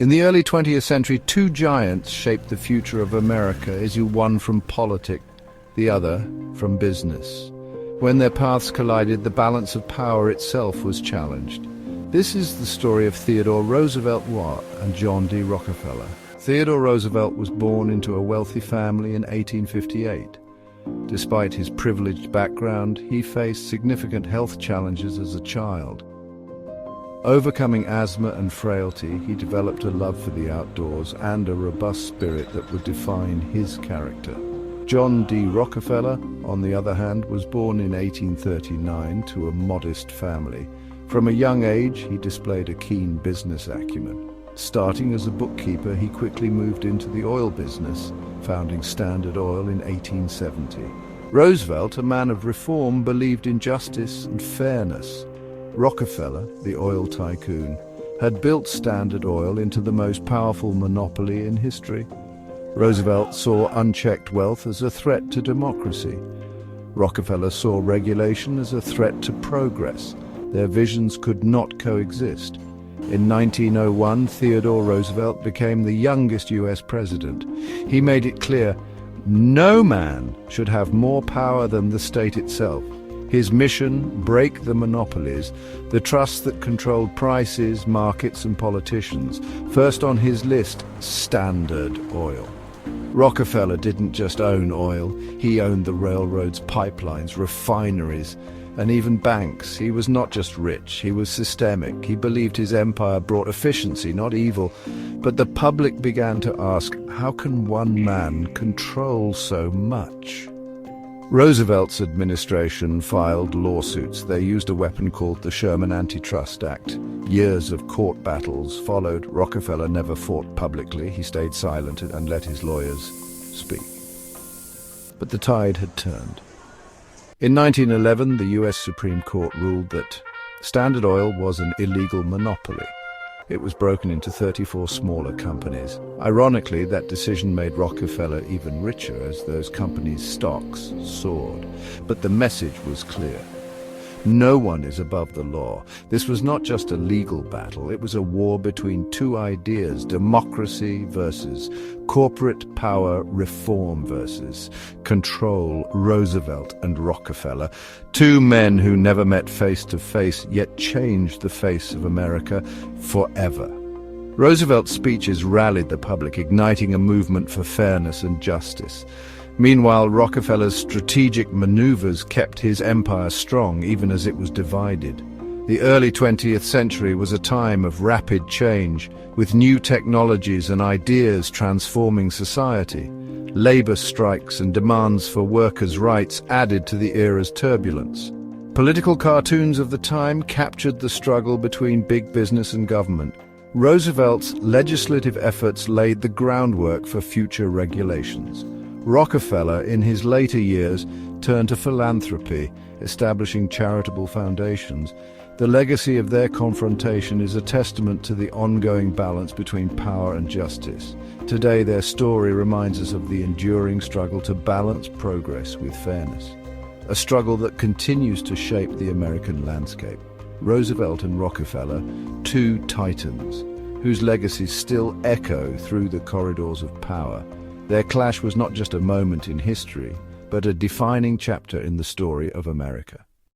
In the early 20th century, two giants shaped the future of America, one from politics, the other from business. When their paths collided, the balance of power itself was challenged. This is the story of Theodore Roosevelt and John D. Rockefeller. Theodore Roosevelt was born into a wealthy family in 1858. Despite his privileged background, he faced significant health challenges as a child. Overcoming asthma and frailty, he developed a love for the outdoors and a robust spirit that would define his character. John D. Rockefeller, on the other hand, was born in 1839 to a modest family. From a young age, he displayed a keen business acumen. Starting as a bookkeeper, he quickly moved into the oil business, founding Standard Oil in 1870. Roosevelt, a man of reform, believed in justice and fairness. Rockefeller, the oil tycoon, had built Standard Oil into the most powerful monopoly in history. Roosevelt saw unchecked wealth as a threat to democracy. Rockefeller saw regulation as a threat to progress. Their visions could not coexist. In 1901, Theodore Roosevelt became the youngest US president. He made it clear, no man should have more power than the state itself. His mission, break the monopolies, the trusts that controlled prices, markets and politicians. First on his list, Standard Oil. Rockefeller didn't just own oil, he owned the railroads, pipelines, refineries, and even banks. He was not just rich, he was systemic. He believed his empire brought efficiency, not evil. But the public began to ask, how can one man control so much? Roosevelt's administration filed lawsuits. They used a weapon called the Sherman Antitrust Act. Years of court battles followed. Rockefeller never fought publicly. He stayed silent and let his lawyers speak. But the tide had turned. In 1911, the US Supreme Court ruled that Standard Oil was an illegal monopoly. It was broken into 34 smaller companies. Ironically, that decision made Rockefeller even richer as those companies' stocks soared. But the message was clear. No one is above the law. This was not just a legal battle, it was a war between two ideas, democracy versus corporate power, reform versus control, Roosevelt and Rockefeller. Two men who never met face to face, yet changed the face of America forever. Roosevelt's speeches rallied the public, igniting a movement for fairness and justice. Meanwhile, Rockefeller's strategic maneuvers kept his empire strong even as it was divided. The early 20th century was a time of rapid change, with new technologies and ideas transforming society. Labor strikes and demands for workers' rights added to the era's turbulence. Political cartoons of the time captured the struggle between big business and government. Roosevelt's legislative efforts laid the groundwork for future regulations. Rockefeller, in his later years, turned to philanthropy, establishing charitable foundations. The legacy of their confrontation is a testament to the ongoing balance between power and justice. Today, their story reminds us of the enduring struggle to balance progress with fairness, a struggle that continues to shape the American landscape. Roosevelt and Rockefeller, two titans, whose legacies still echo through the corridors of power. Their clash was not just a moment in history, but a defining chapter in the story of America.